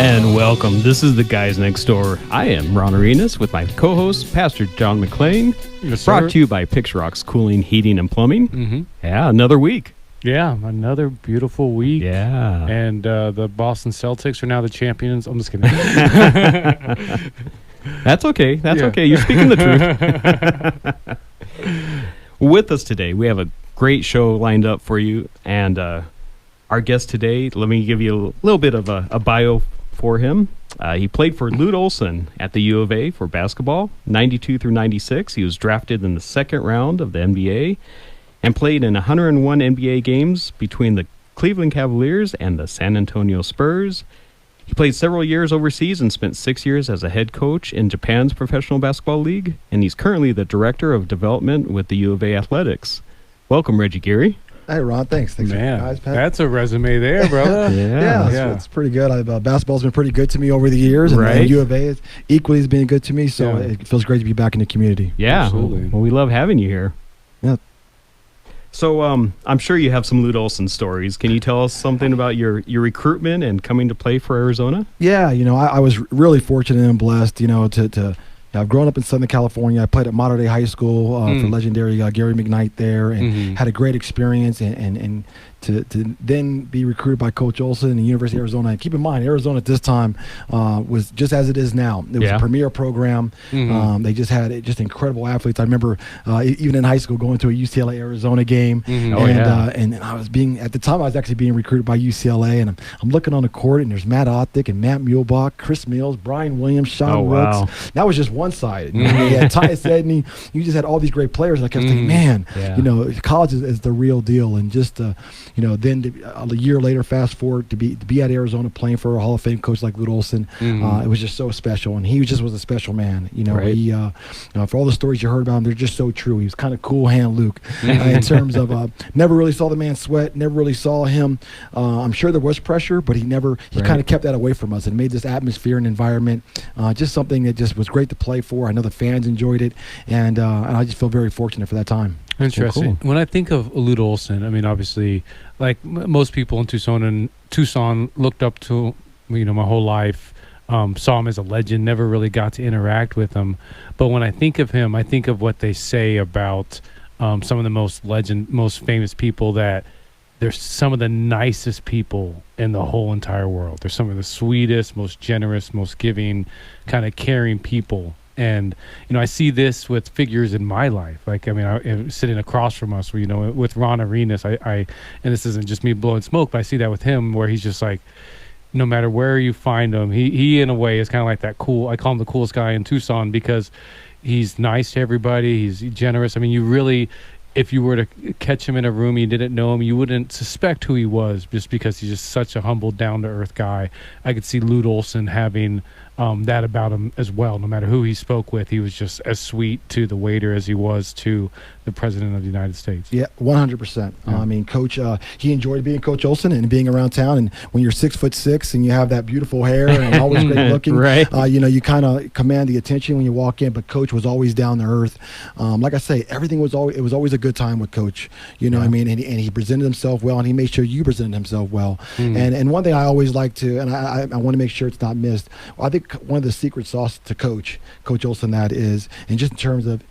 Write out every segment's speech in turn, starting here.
And welcome. This is the Guys Next Door. I am Ron Arenas with my co-host, Pastor John McClain. Yes, brought sir. to you by Pix Rocks Cooling, Heating, and Plumbing. Mm-hmm. Yeah, another week. Yeah, another beautiful week. Yeah. And the Boston Celtics are now the champions. I'm just kidding. That's okay. That's Yeah. okay. You're speaking the truth. With us today, we have a great show lined up for you. And our guest today, let me give you a little bit of a bio for him. He played for Lute Olson at the U of A for basketball, 92 through 96. He was drafted in the second round of the NBA and played in 101 NBA games between the Cleveland Cavaliers and the San Antonio Spurs. He played several years overseas and spent 6 years as a head coach in Japan's Professional Basketball League, and he's currently the Director of Development with the U of A Athletics. Welcome, Reggie Geary. Hey, Ron, thanks. Thanks, Man, guys. Pat. that's a resume there, brother. Yeah, it's pretty good. Basketball's been pretty good to me over the years, and Right. U of A is equally has been good to me, so Yeah. it feels great to be back in the community. Yeah, Absolutely. well, we love having you here. Yeah. So I'm sure you have some Lute Olson stories. Can you tell us something about your recruitment and coming to play for Arizona? Yeah, I was really fortunate and blessed, to I've grown up in Southern California. I played at Mater Dei High School for legendary Gary McKnight there, and had a great experience. And to then be recruited by Coach Olson in the University of Arizona. And keep in mind, Arizona at this time was just as it is now. It was a premier program. They just had incredible athletes. I remember even in high school going to a UCLA Arizona game, and I was at the time I was actually being recruited by UCLA, and I'm looking on the court, and there's Matt Othick and Matt Muehlbach, Chris Mills, Brian Williams, Sean Rooks. That was just one side. You had Tyus Edney. You just had all these great players, and I kept thinking, man, college is the real deal. And just then a year later, fast forward to be at Arizona playing for a Hall of Fame coach like Lute Olson, it was just so special, and he just was a special man. Right. He for all the stories you heard about him, they're just so true. He was kind of cool hand Luke in terms of never really saw the man sweat, never really saw him. I'm sure there was pressure, but he kind of kept that away from us and made this atmosphere and environment just something that just was great to play for. I know the fans enjoyed it, and I just feel very fortunate for that time. Interesting. Cool. When I think of Lute Olson, I mean, obviously, like most people in Tucson looked up to, my whole life, saw him as a legend, never really got to interact with him. But when I think of him, I think of what they say about some of the most famous people, that they're some of the nicest people in the whole entire world. They're some of the sweetest, most generous, most giving, kind of caring people. And, I see this with figures in my life. Like, sitting across from us, with Ron Arenas, and this isn't just me blowing smoke, but I see that with him, where he's just like, no matter where you find him, he in a way is kind of like that cool, I call him the coolest guy in Tucson, because he's nice to everybody. He's generous. I mean, you really, if you were to catch him in a room and you didn't know him, you wouldn't suspect who he was, just because he's just such a humble, down-to-earth guy. I could see Lute Olson having that about him as well. No matter who he spoke with, he was just as sweet to the waiter as he was to the president of the United States. Yeah, 100%. Coach, he enjoyed being Coach Olson and being around town. And when you're 6'6" and you have that beautiful hair and always great looking, right. You kind of command the attention when you walk in. But Coach was always down to earth. Like I say, it was always a good time with Coach. What I mean? And he presented himself well, and he made sure you presented himself well. And one thing I always like to, and I want to make sure it's not missed. I think one of the secret sauce to Coach Olson, that is, and just in terms of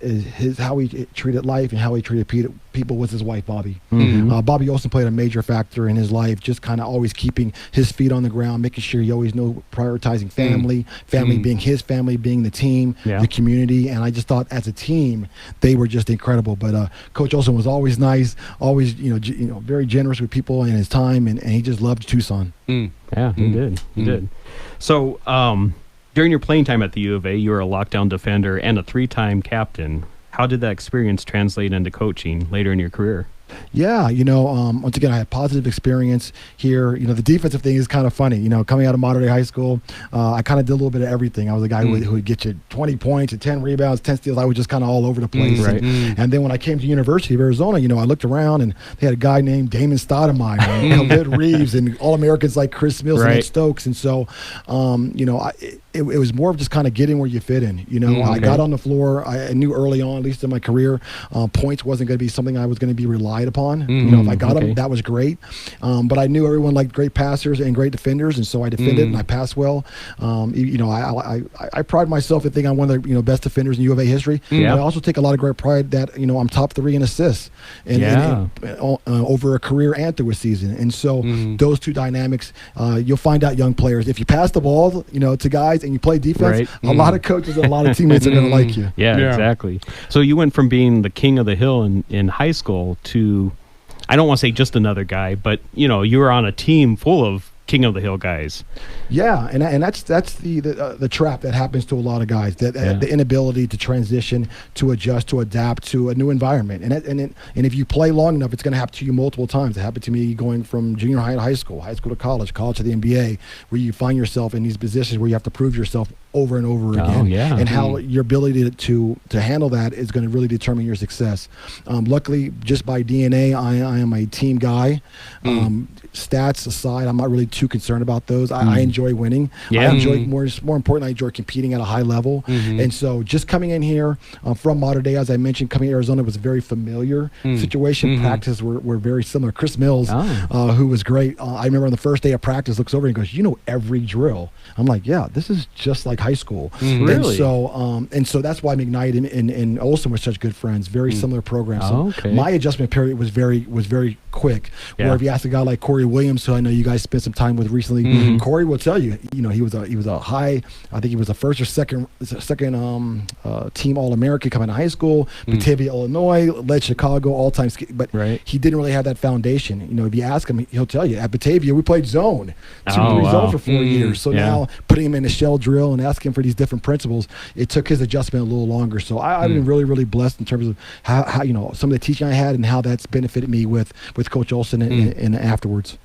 how he treated life and how he treated people, was his wife, Bobby. Bobby Olson played a major factor in his life, just kind of always keeping his feet on the ground, making sure you always know prioritizing family being his family, being the team, the community. And I just thought as a team, they were just incredible. But Coach Olson was always nice, always, very generous with people and his time, and he just loved Tucson. Yeah, he did. He did. So, during your playing time at the U of A, you were a lockdown defender and a 3-time captain. How did that experience translate into coaching later in your career? Yeah, once again, I had positive experience here. The defensive thing is kind of funny. Coming out of Mater Dei High School, I kind of did a little bit of everything. I was a guy who would get you 20 points and 10 rebounds, 10 steals. I was just kind of all over the place. Right. And then when I came to University of Arizona, I looked around and they had a guy named Damon Stoudemire and Khalid Reeves and All-Americans like Chris Mills and Stokes. And so, it was more of just kind of getting where you fit in. I got on the floor. I knew early on, at least in my career, points wasn't going to be something I was going to be relied relied upon. If I got them, that was great. But I knew everyone liked great passers and great defenders, and so I defended and I passed well. I pride myself in thinking I'm one of the best defenders in U of A history. But I also take a lot of great pride that I'm top 3 in assists and over a career and through a season. And so those two dynamics, you'll find out young players, if you pass the ball to guys and you play defense, a lot of coaches and a lot of teammates are going to like you. Yeah, exactly. So you went from being the king of the hill in high school to, I don't want to say just another guy, but you were on a team full of king of the hill guys. Yeah, and that's the trap that happens to a lot of guys, the inability to transition, to adjust, to adapt to a new environment. And if you play long enough, it's going to happen to you multiple times. It happened to me going from junior high to high school to college to the NBA, where you find yourself in these positions where you have to prove yourself over and over again. And how your ability to handle that is going to really determine your success. Luckily, just by DNA, I am a team guy. Stats aside, I'm not really too concerned about those. I enjoy winning. I enjoy more importantly, I enjoy competing at a high level. And so just coming in here from Mater Dei, as I mentioned, coming to Arizona was a very familiar situation. Practices were very similar. Chris Mills, who was great, I remember on the first day of practice, looks over and goes, every drill. I'm like, yeah, this is just like high school. Really? And so that's why McKnight and Olson were such good friends. Very similar programs. So my adjustment period was very quick. Where if you ask a guy like Corey Williams, who I know you guys spent some time with recently, Corey will tell you, he was a high, I think he was a first or second team All-American coming to high school. Batavia, Illinois, led Chicago all-time, but he didn't really have that foundation. If you ask him, he'll tell you. At Batavia, we played zone, 2-3 zone for 4 years. So now putting him in a shell drill and asking for these different principles, it took his adjustment a little longer. So I've been really, really blessed in terms of how some of the teaching I had and how that's benefited me with Coach Olson and afterwards.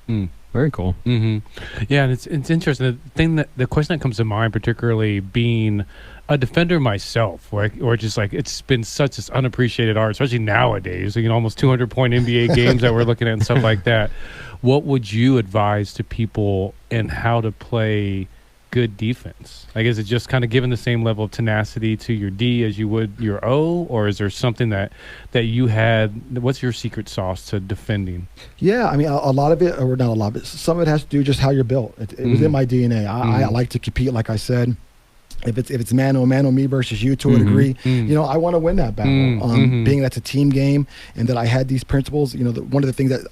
Very cool. Yeah, and it's interesting. The question that comes to mind, particularly being a defender myself, or just like it's been such this unappreciated art, especially nowadays. Almost 200-point NBA games that we're looking at and stuff like that. What would you advise to people in how to play good defense? Is it just kind of giving the same level of tenacity to your D as you would your O, or is there something that you had? What's your secret sauce to defending? Yeah, a lot of it, or not a lot of it, some of it has to do just how you're built. It was in my DNA. I like to compete, like I said. If it's mano me versus you to a degree, I want to win that battle. Being that's a team game, and that I had these principles. One of the things that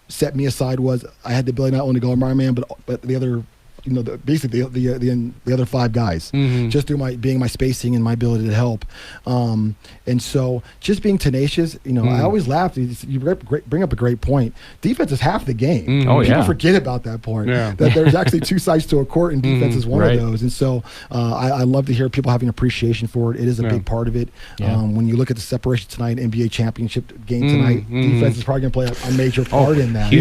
set me aside was I had the ability not only to go my man, but the other. Basically the other 5 guys, just through being my spacing and my ability to help, and so just being tenacious. I always laugh. You bring up a great point. Defense is half the game. People forget about that part. That there's actually 2 sides to a court, and defense is one of those. And so I love to hear people having appreciation for it. It is a big part of it. When you look at the separation tonight, NBA championship game tonight, defense is probably going to play a major part in that.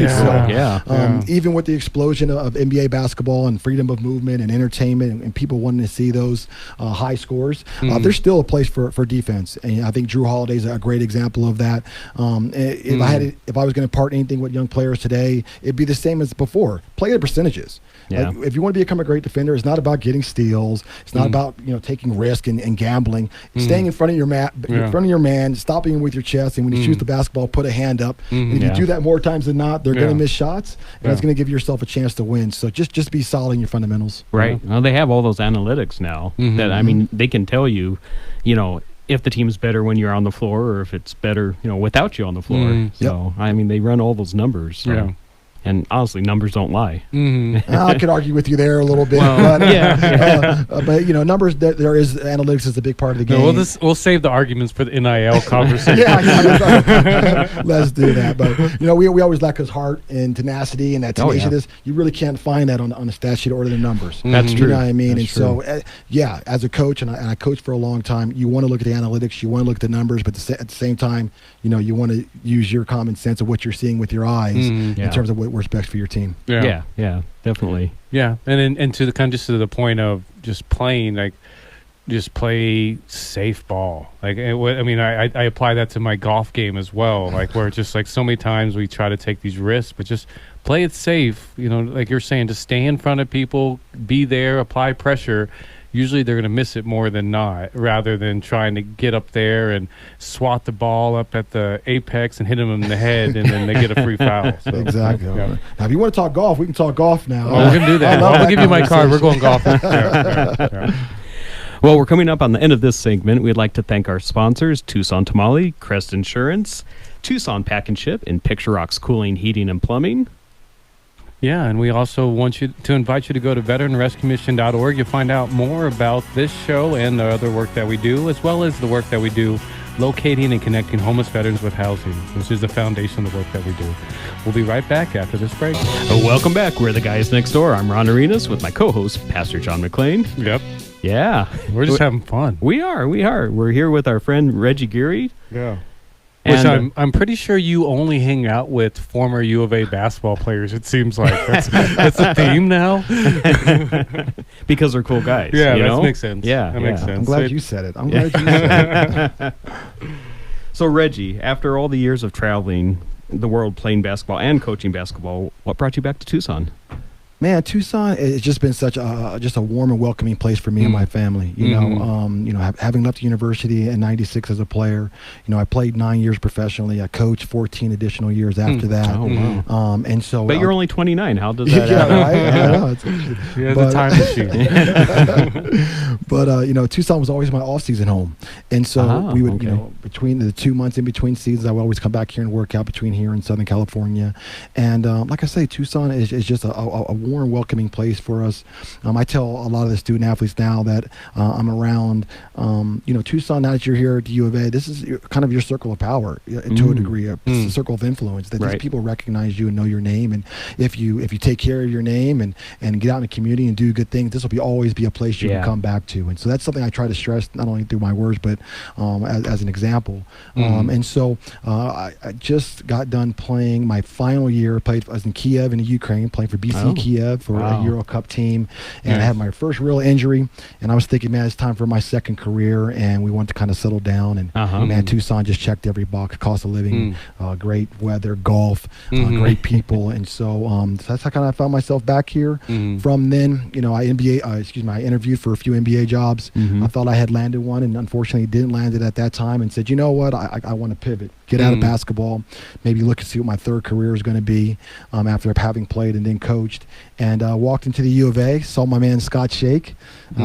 Even with the explosion of NBA basketball and freedom of movement and entertainment and people wanting to see those high scores, there's still a place for defense, and I think Drew Holiday is a great example of that. If I was going to impart anything with young players today, it'd be the same as before. Play the percentages. If you want to become a great defender, it's not about getting steals. It's not about taking risk and gambling. Staying in front of your man, stopping him with your chest, and when you shoot the basketball, put a hand up. And if you do that more times than not, they're going to miss shots, and it's going to give yourself a chance to win. So just be solid in your fundamentals. Right. Well, they have all those analytics now that they can tell you, if the team's better when you're on the floor or if it's better, without you on the floor. So they run all those numbers. So. And honestly, numbers don't lie. I could argue with you there a little bit. But numbers, there is analytics is a big part of the game. No, we'll save the arguments for the NIL conversation. Let's do that. But, we always lack his heart and tenacity and that tenaciousness. You really can't find that on a stat sheet or the numbers. That's true. You know what I mean? That's and true. So, as a coach, and I coached for a long time, you want to look at the analytics, you want to look at the numbers, but at the same time, you want to use your common sense of what you're seeing with your eyes in terms of what works best for your team. Yeah, definitely. Yeah, and to the kind of just to the point of just playing, just play safe ball. I apply that to my golf game as well. Where it's just so many times we try to take these risks, but just play it safe. Like you're saying, just stay in front of people, be there, apply pressure. usually they're going to miss it more than not, rather than trying to get up there and swat the ball up at the apex and hit them in the head, and then they get a free foul. So, Exactly. yeah. Now, if you want to talk golf, we can talk golf now. Oh, we're going to do that. I love I'll that give you my card. We're going conversation. golfing. Yeah. Well, we're coming up on the end of this segment. We'd like to thank our sponsors, Tucson Tamale, Crest Insurance, Tucson Pack and Ship, and Picture Rocks Cooling, Heating, and Plumbing. Yeah, and we also want you to invite you to go to veteranrescuemission.org. You'll find out more about this show and the other work that we do, as well as the work that we do locating and connecting homeless veterans with housing, which is the foundation of the work that we do. We'll be right back after this break. Welcome back. We're the guys next door. I'm Ron Arenas with my co-host, Pastor John McClain. Yep. Yeah. We're just having fun. We are. We're here with our friend Reggie Geary. Yeah. And, Which I'm pretty sure you only hang out with former U of A basketball players. It seems like that's a theme now. because they're cool guys. Yeah, you that know? makes sense. Yeah, that makes sense. I'm glad you said it. I'm glad you said it. So, Reggie, after all the years of traveling the world playing basketball and coaching basketball, what brought you back to Tucson? Man, Tucson, it's just been such just a warm and welcoming place for me and my family. You know, having left the university in '96 as a player, you know, I played 9 years professionally. I coached 14 additional years after that. Oh, wow. And so, But you're only 29. How does that yeah, happen? right. I know, it's Yeah, the time machine. But you know, Tucson was always my off-season home, and so we would, okay. you know, between the 2 months in between seasons, I would always come back here and work out between here and Southern California. And like I say, Tucson is just a warm, welcoming place for us. I tell a lot of the student athletes now that I'm around. You know, Tucson. Now that you're here at the U of A, this is kind of your circle of power to a degree, a circle of influence. That these people recognize you and know your name, and if you take care of your name and get out in the community and do good things, this will always be a place you can come back to. And so that's something I try to stress, not only through my words, but as an example. And so I just got done playing my final year. I was in Kiev in the Ukraine, playing for BC Kiev for a Euro Cup team. And I had my first real injury. And I was thinking, man, it's time for my second career. And we wanted to kind of settle down. And man, Tucson just checked every box: cost of living, great weather, golf, great people. And so that's how kind of I found myself back here. From then, you know, I interviewed for a few NBA jobs. I thought I had landed one, and unfortunately didn't land it at that time, and said, you know what, I want to pivot, get out of basketball, maybe look and see what my third career is going to be after having played and then coached. And walked into the U of A, saw my man Scott Shake.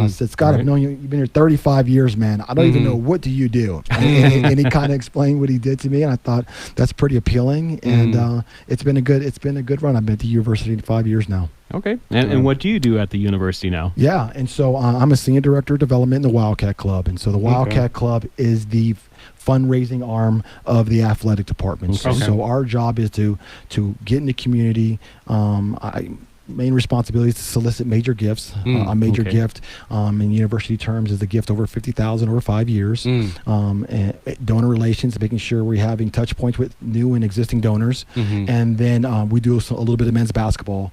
Said, Scott, I've known you, you've been here 35 years, man. I don't even know, what do you do? And he kind of explained what he did to me, and I thought that's pretty appealing. And it's been a good run. I've been at the university 5 years now. Okay. And what do you do at the university now? Yeah, and so I'm a senior director of development in the Wildcat Club. And so the Wildcat Club is the fundraising arm of the athletic department. So our job is to get in the community. Main responsibility is to solicit major gifts. A major gift in university terms is a gift over $50,000 over 5 years. And donor relations, making sure we're having touch points with new and existing donors. And then we do a little bit of men's basketball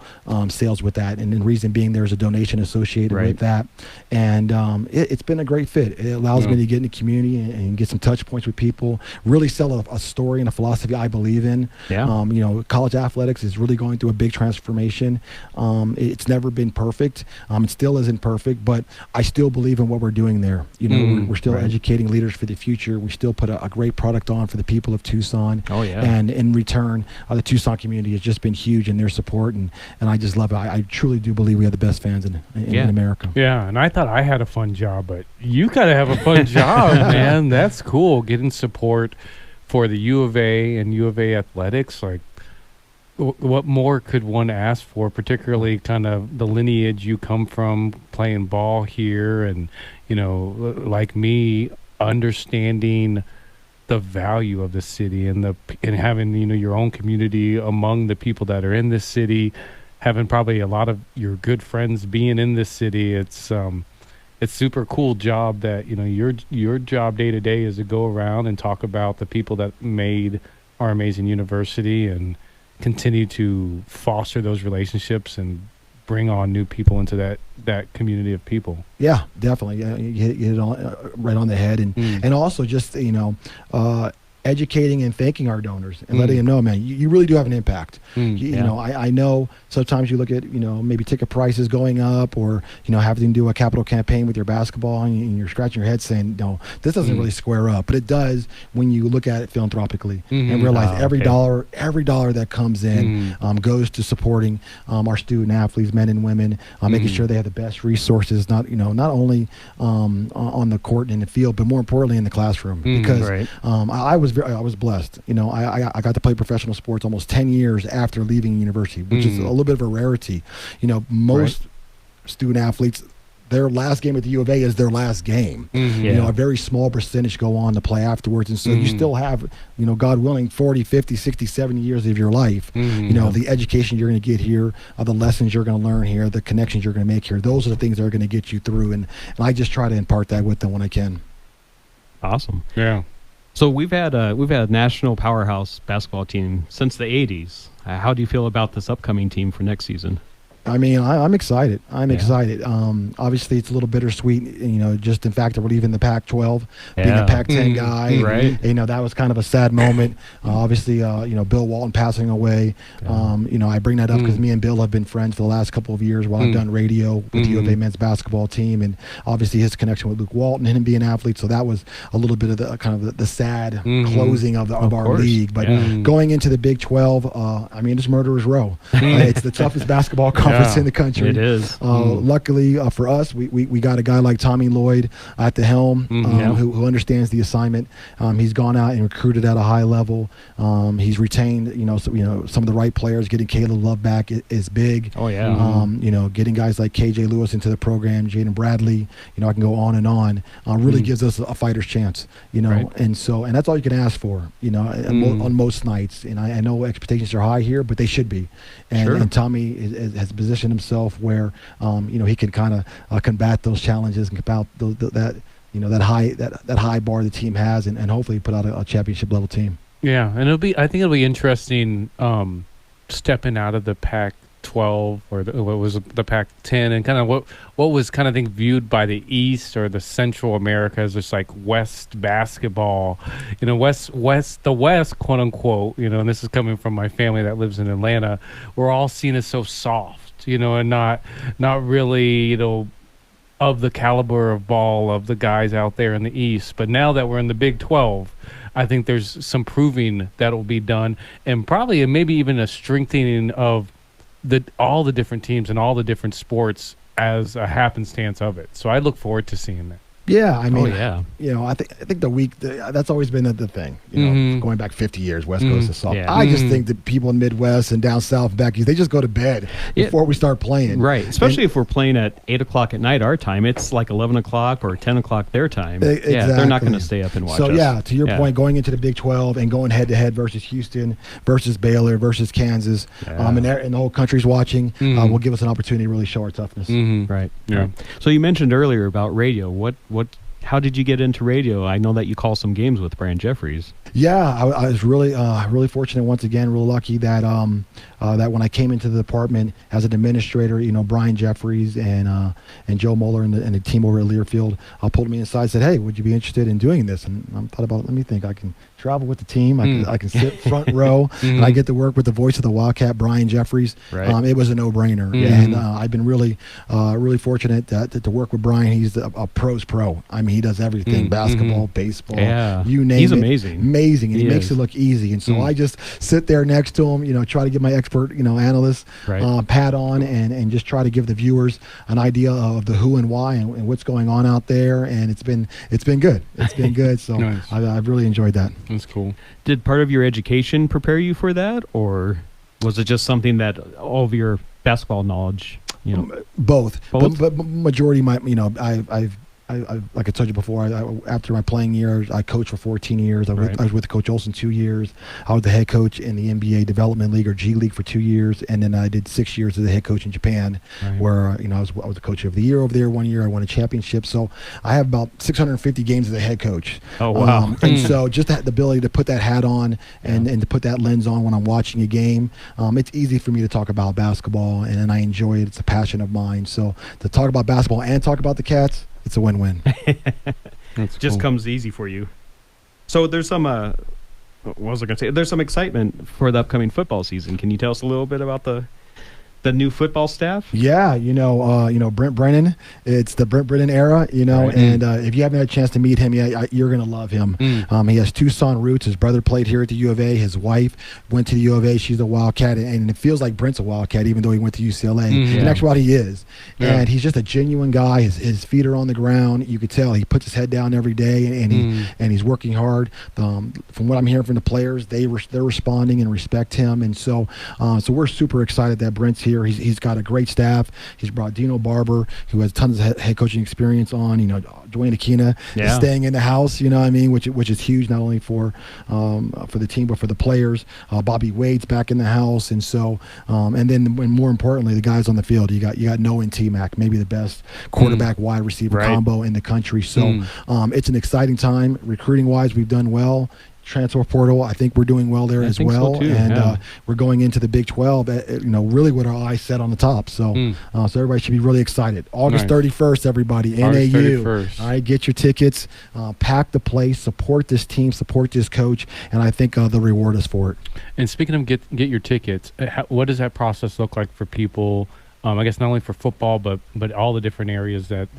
sales with that. And the reason being, there's a donation associated with that. And it's been a great fit. It allows me to get in the community and get some touch points with people, really sell a story and a philosophy I believe in. You know, college athletics is really going through a big transformation. It's never been perfect. It still isn't perfect, but I still believe in what we're doing there. You know, we're still educating leaders for the future. We still put a great product on for the people of Tucson. And in return, the Tucson community has just been huge in their support, and I just love it. I truly do believe we have the best fans in America. Yeah, and I thought I had a fun job, but you got to have a fun job, man. That's cool. Getting support for the U of A and U of A athletics, like, what more could one ask for, particularly kind of the lineage you come from, playing ball here, and, you know, like me, understanding the value of the city and having, you know, your own community among the people that are in this city, having probably a lot of your good friends being in this city. It's super cool job that, you know, your job day to day is to go around and talk about the people that made our amazing university and continue to foster those relationships and bring on new people into that community of people. Yeah, definitely. You hit it right on the head. And also just, you know, educating and thanking our donors and letting them know, man, you really do have an impact. You know, I know sometimes you look at, you know, maybe ticket prices going up, or, you know, having to do a capital campaign with your basketball, and you're scratching your head saying, no, this doesn't really square up. But it does when you look at it philanthropically and realize every dollar that comes in goes to supporting our student athletes, men and women, making sure they have the best resources, not only on the court and in the field, but more importantly in the classroom. Because I was blessed. You know, I got to play professional sports almost 10 years after leaving university, which is a little bit of a rarity. You know, most student athletes, their last game at the U of A is their last game. You know, a very small percentage go on to play afterwards. And so you still have, you know, God willing, 40, 50, 60, 70 years of your life. You know, the education you're going to get here, the lessons you're going to learn here, the connections you're going to make here. Those are the things that are going to get you through. And I just try to impart that with them when I can. Awesome. Yeah. So we've had a national powerhouse basketball team since the 80s. How do you feel about this upcoming team for next season? I mean, I'm excited. I'm excited. Obviously, it's a little bittersweet, you know, just in fact that we're leaving the Pac-12, being a Pac-10 guy. Right. You know, that was kind of a sad moment. Obviously, you know, Bill Walton passing away. You know, I bring that up because me and Bill have been friends for the last couple of years while I've done radio with the U of A men's basketball team, and obviously his connection with Luke Walton and him being an athlete. So that was a little bit of the kind of the sad closing of our league. But going into the Big 12, I mean, it's murderer's row. It's the toughest basketball conference in the country. It is. Luckily for us, we got a guy like Tommy Lloyd at the helm, who understands the assignment. He's gone out and recruited at a high level. He's retained, you know, some of the right players. Getting Caleb Love back is big. Oh yeah. You know, getting guys like KJ Lewis into the program, Jaden Bradley. You know, I can go on and on. Really gives us a fighter's chance. You know, and that's all you can ask for. You know, on most nights. And I know expectations are high here, but they should be. And Tommy has positioned himself where you know, he can kind of combat those challenges and combat that, you know, that high bar the team has, and hopefully put out a championship level team. Yeah, and I think it'll be interesting stepping out of the Pac-12 or what was the Pac-10, and kind of what was kind of viewed by the East or the Central America as just like West basketball, you know, the West, quote unquote, you know, and this is coming from my family that lives in Atlanta. We're all seen as so soft, you know, and not really, you know, of the caliber of ball of the guys out there in the East. But now that we're in the Big 12, I think there's some proving that will be done, and probably maybe even a strengthening of all the different teams and all the different sports as a happenstance of it. So I look forward to seeing that. Yeah, I mean, you know, I think that's always been the thing. You know, going back 50 years, West Coast is soft. Yeah. I just think that people in Midwest and down south, back east, they just go to bed before we start playing. Right, especially if we're playing at 8 o'clock at night our time. It's like 11 o'clock or 10 o'clock their time. Exactly. Yeah, they're not going to stay up and watch us. So, to your point, going into the Big 12 and going head-to-head versus Houston, versus Baylor, versus Kansas, and the whole country's watching, will give us an opportunity to really show our toughness. Right. Yeah. Right. So you mentioned earlier about radio. How did you get into radio? I know that you call some games with Brian Jeffries. Yeah, I was really fortunate once again, real lucky that that when I came into the department as an administrator, you know, Brian Jeffries and Joe Mueller and the team over at Learfield pulled me aside and said, "Hey, would you be interested in doing this?" And I thought about, let me think. I can travel with the team. I can sit front row, and I get to work with the voice of the Wildcat, Brian Jeffries. Right. It was a no-brainer, and I've been really fortunate to work with Brian. He's a pro's pro. I mean, he does everything: basketball, baseball, you name it. He's amazing. And he makes it look easy. And so I just sit there next to him, you know, try to get my expert, you know, analyst hat on, and just try to give the viewers an idea of the who and why and what's going on out there. And it's been good. It's been good. So nice. I've really enjoyed that. That's cool. Did part of your education prepare you for that, or was it just something that all of your basketball knowledge, you know? Both? But majority of my, you know, I've like I told you before, after my playing years, I coached for 14 years. I was with Coach Olson 2 years. I was the head coach in the NBA Development League or G League for 2 years, and then I did 6 years as the head coach in Japan, where you know I was the coach of the year over there. 1 year I won a championship. So I have about 650 games as a head coach. Oh wow! And so just the ability to put that hat on and to put that lens on when I'm watching a game, it's easy for me to talk about basketball, and I enjoy it. It's a passion of mine. So to talk about basketball and talk about the Cats, it's a win-win. Just comes easy for you. So there's some what was I going to say? There's some excitement for the upcoming football season. Can you tell us a little bit about the new football staff? Yeah, Brent Brennan. It's the Brent Brennan era, Right. and if you haven't had a chance to meet him yet, you're going to love him. He has Tucson roots. His brother played here at the U of A. His wife went to the U of A. She's a Wildcat, and it feels like Brent's a Wildcat, even though he went to UCLA. In actuality, he is. Yeah. And he's just a genuine guy. His feet are on the ground. You could tell he puts his head down every day, and he's working hard. From what I'm hearing from the players, they're responding and respect him, and so we're super excited that Brent's here. He's got a great staff. He's brought Dino Barber, who has tons of head coaching experience on. Dwayne Aquina is staying in the house. Which is huge, not only for the team but for the players. Bobby Wade's back in the house, and so and then more importantly, the guys on the field. You got Noah and T-Mac, maybe the best quarterback wide receiver combo in the country. So it's an exciting time recruiting wise. We've done well. Transfer portal, I think we're doing well there as well, so too, and we're going into the Big 12. Really with our eyes set on the top. So, so everybody should be really excited. August 31st, everybody, August NAU. 31st. All right, get your tickets, pack the place, support this team, support this coach, and I think they'll reward us for it. And speaking of get your tickets, what does that process look like for people? I guess not only for football, but all the different areas that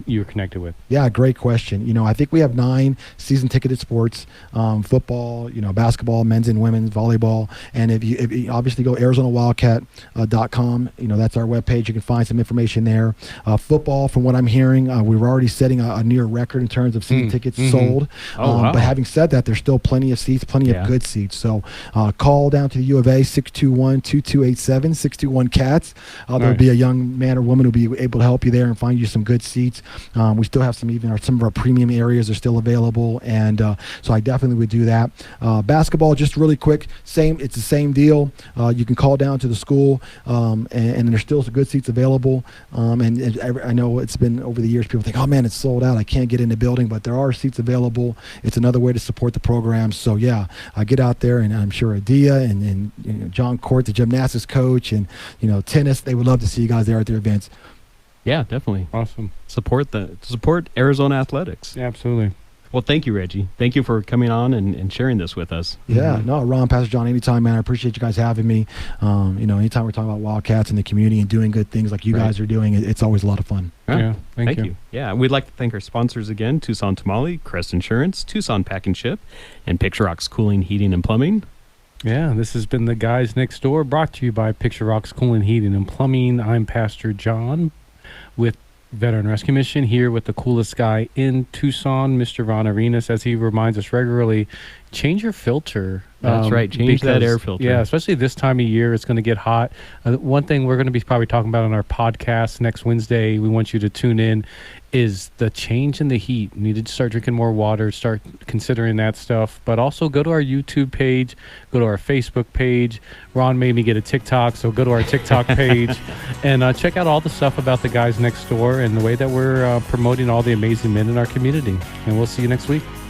you're connected with. Yeah, great question. I think we have 9 season ticketed sports: football, basketball, men's and women's, volleyball. And if you obviously go ArizonaWildcat.com, that's our webpage. You can find some information there. Football, from what I'm hearing, we were already setting a near record in terms of season tickets sold. Wow. But having said that, there's still plenty of seats, plenty of good seats. So call down to the U of A 621-2287, 621-CATS. There'll be a young man or woman who'll be able to help you there and find you some good seats. We still have some of our premium areas are still available, and so I definitely would do that. Basketball, just really quick, it's the same deal. You can call down to the school, and there's still some good seats available. And I know it's been over the years, people think, oh man, it's sold out, I can't get in the building, but there are seats available. It's another way to support the program. So yeah, get out there, and I'm sure Adia and John Court, the gymnastics coach, and tennis, they would love to see you guys there at their events. Yeah, definitely. Awesome. Support Arizona athletics. Yeah, absolutely. Well, thank you, Reggie. Thank you for coming on and sharing this with us. Yeah, no, Ron, Pastor John, anytime, man. I appreciate you guys having me. Anytime we're talking about Wildcats in the community and doing good things like you guys are doing, it's always a lot of fun. Yeah, thank you. Yeah, we'd like to thank our sponsors again: Tucson Tamale, Crest Insurance, Tucson Pack and Ship, and Picture Rocks Cooling, Heating, and Plumbing. Yeah, this has been The Guys Next Door, brought to you by Picture Rocks Cooling, Heating, and Plumbing. I'm Pastor John with Veteran Rescue Mission, here with the coolest guy in Tucson, Mr. Ron Arenas, as he reminds us regularly, change your filter. That's right, change that air filter. Yeah, especially this time of year, it's going to get hot. One thing we're going to be probably talking about on our podcast next Wednesday, we want you to tune in, is the change in the heat. You need to start drinking more water, start considering that stuff. But also go to our YouTube page, go to our Facebook page. Ron made me get a TikTok, so go to our TikTok page and check out all the stuff about the guys next door and the way that we're promoting all the amazing men in our community. And we'll see you next week.